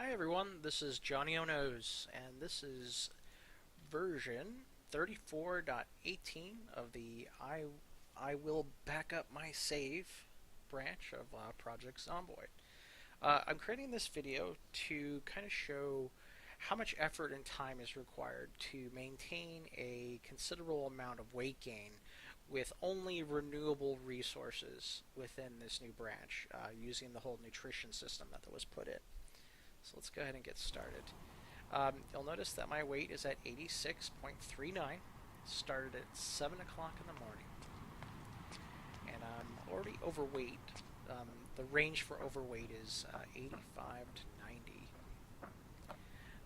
Hi everyone, this is Johnnyonoes, and this is version 34.18 of the I will back up my save branch of Project Zomboid. I'm creating this video to kind of show how much effort and time is required to maintain a considerable amount of weight gain with only renewable resources within this new branch, using the whole nutrition system that was put in. So let's go ahead and get started. You'll notice that my weight is at 86.39. Started at 7 o'clock in the morning. And I'm already overweight. The range for overweight is 85 to 90.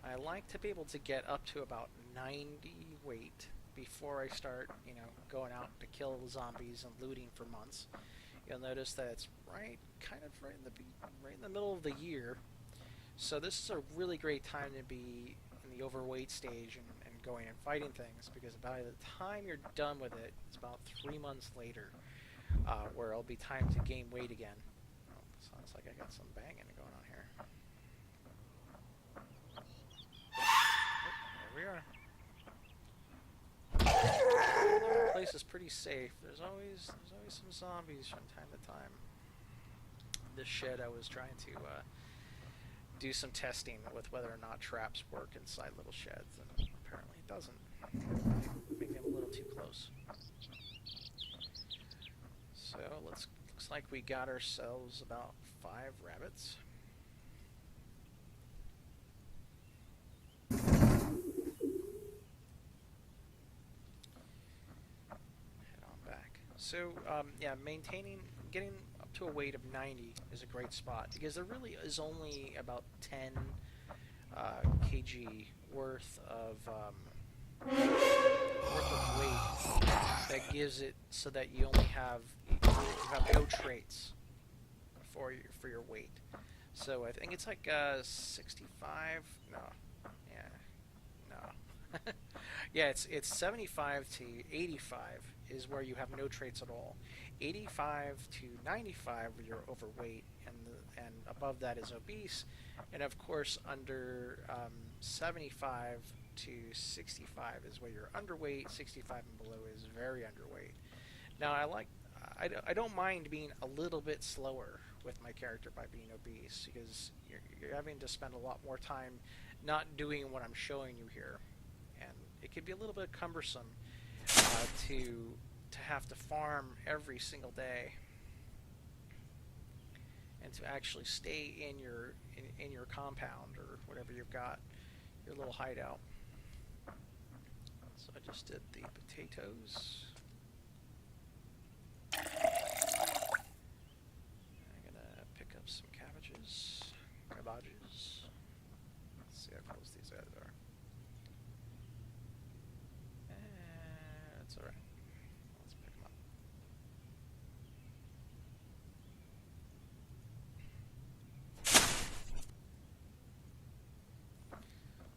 I like to be able to get up to about 90 weight before I start, going out to kill zombies and looting for months. You'll notice that it's right in the middle of the year. So this is a really great time to be in the overweight stage and going and fighting things, because by the time you're done with it, it's about 3 months later, where it'll be time to gain weight again. Oh, sounds like I got some banging going on here. Oh, there we are. The place is pretty safe. There's always some zombies from time to time. This shed, I was trying to do some testing with whether or not traps work inside little sheds, and apparently it doesn't. Make them a little too close. So looks like we got ourselves about 5 rabbits. Head on back. So yeah, getting up to a weight of 90 is a great spot, because there really is only about 10 kg worth of weight that gives it so that you only have no traits for your weight. So I think it's like 65. No, yeah, no. Yeah, it's 75 to 85 is where you have no traits at all. 85 to 95 where you're overweight, and above that is obese, and of course under 75 to 65 is where you're underweight. 65 and below is very underweight. Now I don't mind being a little bit slower with my character by being obese, because you're having to spend a lot more time not doing what I'm showing you here, and it could be a little bit cumbersome to have to farm every single day and to actually stay in your compound or whatever you've got, your little hideout. So I just did the potatoes. I'm gonna pick up some cabbages. Let's see how close these guys are. That's alright. Let's pick them up.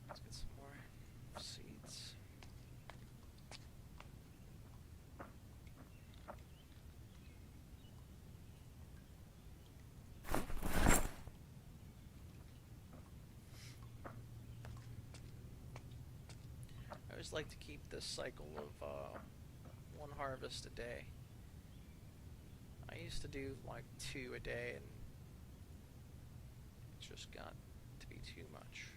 Let's get some more seeds. I always like to keep this cycle of one harvest a day. I used to do like 2 a day, and it just got to be too much.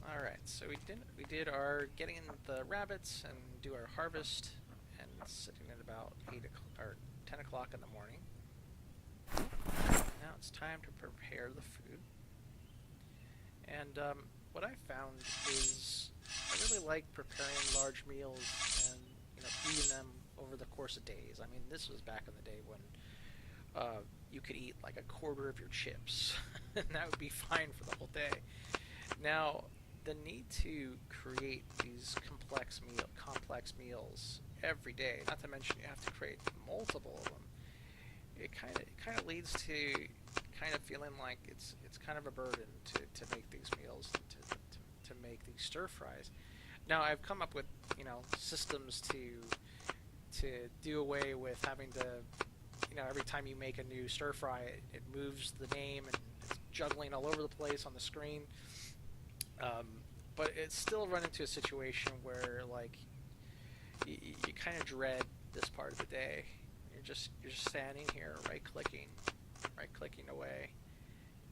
Alright, so we did our getting the rabbits and do our harvest, and sitting at about 8 or 10 o'clock in the morning. Now it's time to prepare the food. And what I found is I really like preparing large meals and eating them over the course of days. I mean, this was back in the day when you could eat like a quarter of your chips, and that would be fine for the whole day. Now, the need to create these complex meals every day, not to mention you have to create multiple of them, it kind of leads to kind of feeling like it's kind of a burden to make these meals. stir fries. Now I've come up with systems to do away with having to every time you make a new stir fry, it moves the name and it's juggling all over the place on the screen. But it's still run into a situation where like you kind of dread this part of the day. You're just standing here, right clicking away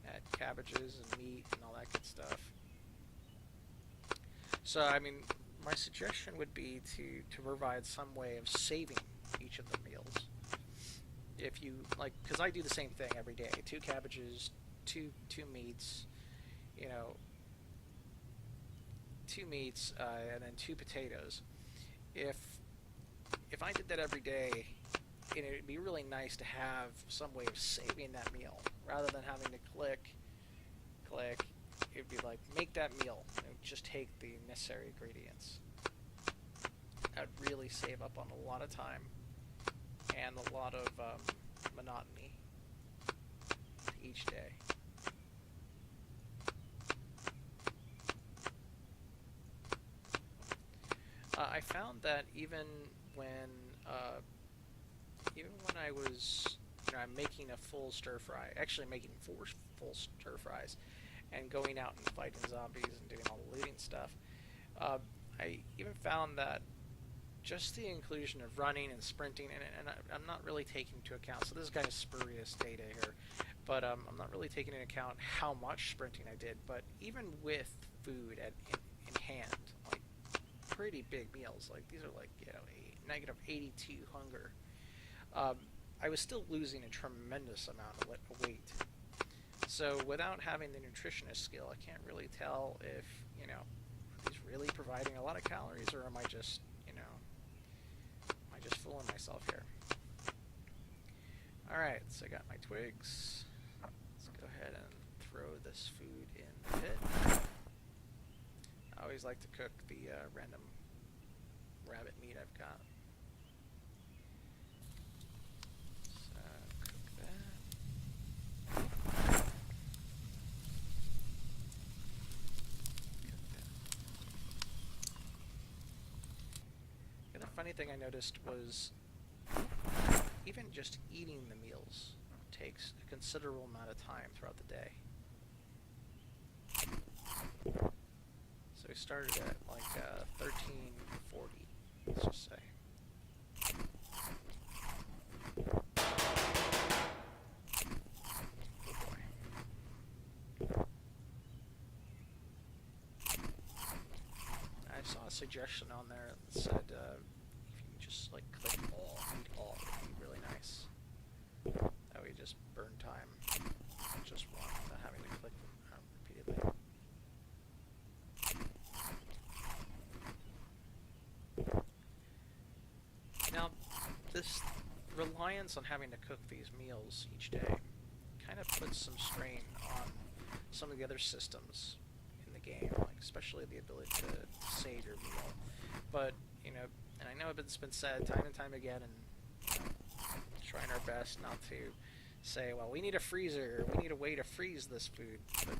at cabbages and meat and all that good stuff. So I mean, my suggestion would be to provide some way of saving each of the meals. If you like, because I do the same thing every day: 2 cabbages, two meats, 2 meats, and then 2 potatoes. If I did that every day, it'd be really nice to have some way of saving that meal rather than having to click. It'd be like, make that meal and just take the necessary ingredients. That'd really save up on a lot of time and a lot of monotony each day. I found that even when I was I'm making a full stir fry, actually making 4 full stir fries, and going out and fighting zombies and doing all the looting stuff, I even found that just the inclusion of running and sprinting, and I'm not really taking into account, so this is kind of spurious data here, but I'm not really taking into account how much sprinting I did, but even with food in hand, like pretty big meals, like these are like negative 82 hunger, I was still losing a tremendous amount of weight. So without having the nutritionist skill, I can't really tell if are these really providing a lot of calories, or am I just fooling myself here? Alright, so I got my twigs. Let's go ahead and throw this food in the pit. I always like to cook the random rabbit meat I've got. So, cook that. The other funny thing I noticed was even just eating the meals takes a considerable amount of time throughout the day. So we started at like 13:40, let's just say. Oh boy. I saw a suggestion on there that said if you just like click all, eat all, it would be really nice. That way you just burn time, just one, without having to click repeatedly. Now, this reliance on having to cook these meals each day kind of puts some strain on some of the other systems in the game, like especially the ability to save your meal. But, and I know it's been said time and time again, and trying our best not to say, well, we need a freezer, we need a way to freeze this food, but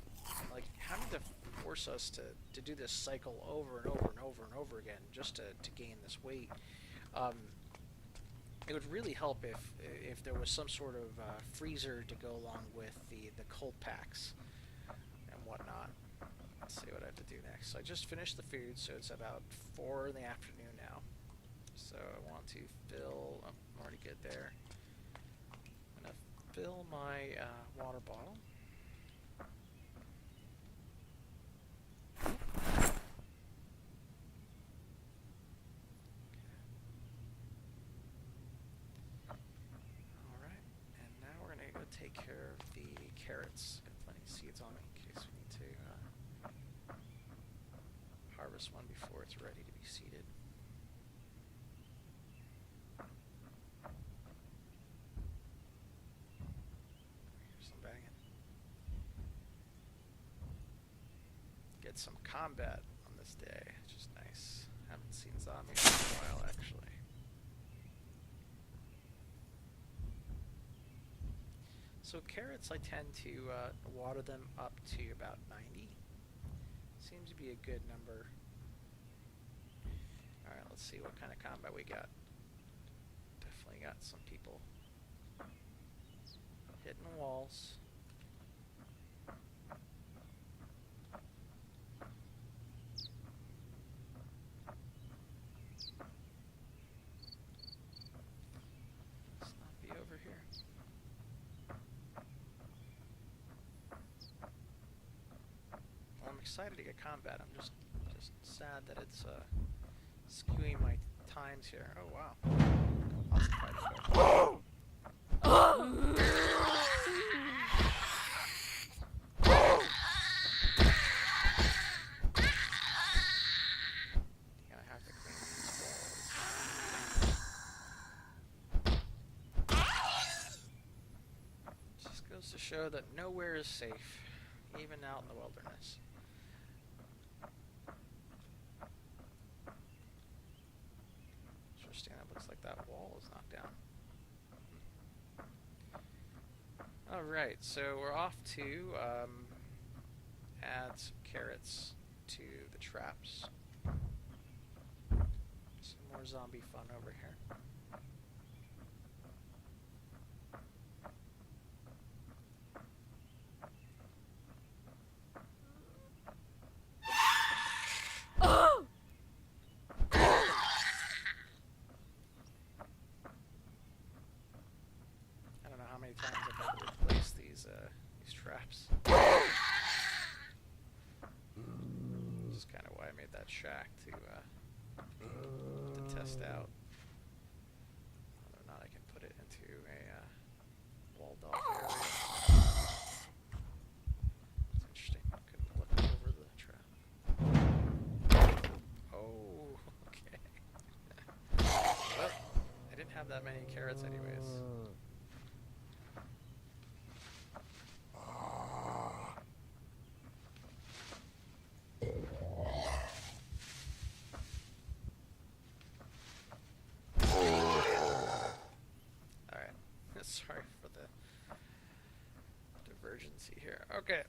like having to force us to do this cycle over and over and over and over again just to gain this weight. It would really help if there was some sort of freezer to go along with the cold packs and whatnot. Let's see what I have to do next. So I just finished the food, so it's about 4 in the afternoon now. So I want to fill, I'm already good there. I'm going to fill my water bottle. Take care of the carrots. Got plenty of seeds on me in case we need to harvest one before it's ready to be seeded. Here's some bagging. Get some combat on this day, which is nice. Haven't seen zombies in a while, actually. So carrots, I tend to water them up to about 90. Seems to be a good number. Let's see what kind of combat we got. Definitely got some people hitting the walls. Let's not be over here. Well, I'm excited to get combat. I'm just sad that it's skewing my times here. Oh wow. Lots of fighting going on. Yeah, I have to clean these walls. Just goes to show that nowhere is safe, even out in the wilderness. Interesting, that looks like that wall is knocked down. Alright, so we're off to add some carrots to the traps. Some more zombie fun over here. I don't know how many times I've had to replace these traps. This is kind of why I made that shack to test out whether or not I can put it into a walled off area. It's interesting. I couldn't look over the trap. Oh, okay. Well, I didn't have that many carrots anyways. Sorry for the divergency here. Okay.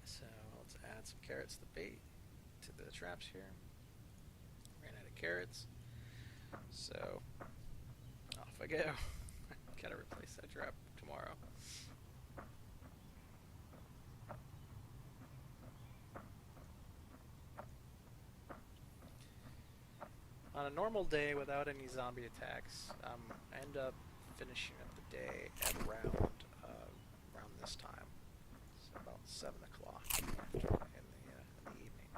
So let's add some carrots to the bait, to the traps here. Ran out of carrots. So off I go. Gotta replace that trap tomorrow. On a normal day without any zombie attacks, I end up finishing up the day at around this time. It's about 7 o'clock in the evening.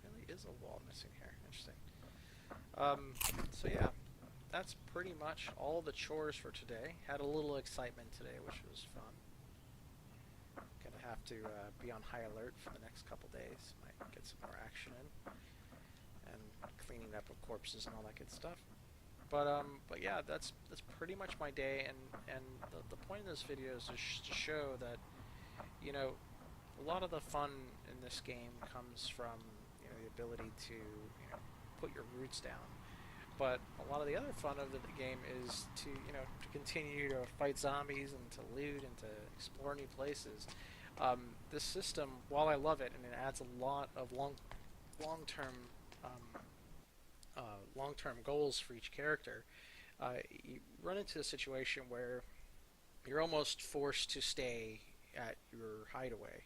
Really is a wall missing here. Interesting. So yeah, that's pretty much all the chores for today. Had a little excitement today, which was fun. Gonna have to be on high alert for the next couple days. Might get some more action in, and cleaning up of corpses and all that good stuff. But yeah, that's pretty much my day. And the point of this video is to show that, you know, a lot of the fun in this game comes from, you know, the ability to, you know, put your roots down. But a lot of the other fun of the game is to, you know, to continue to fight zombies and to loot and to explore new places. This system, while I love it and it adds a lot of long-term goals for each character, you run into a situation where you're almost forced to stay at your hideaway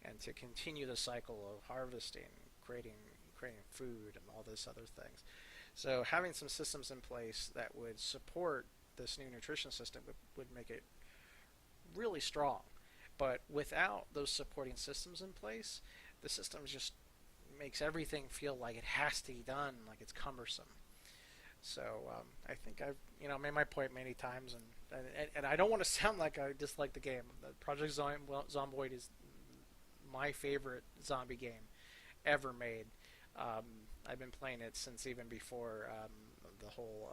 and to continue the cycle of harvesting, creating food and all this other things. So having some systems in place that would support this new nutrition system would make it really strong. But without those supporting systems in place, the system just makes everything feel like it has to be done, like it's cumbersome. So I think I've, you know, made my point many times, and I don't want to sound like I dislike the game. Project Zomboid is my favorite zombie game ever made. I've been playing it since even before the whole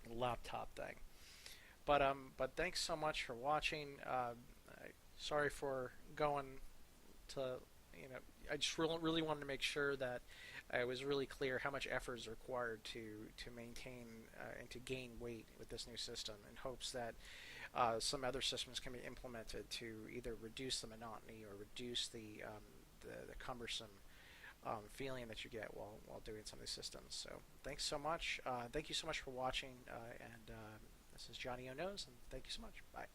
laptop thing. But thanks so much for watching. Sorry for going to, you know, I just really wanted to make sure that it was really clear how much effort is required to maintain and to gain weight with this new system, in hopes that some other systems can be implemented to either reduce the monotony or reduce the cumbersome feeling that you get while doing some of these systems. So thanks so much. Thank you so much for watching. And this is Johnnyonoes, and thank you so much. Bye.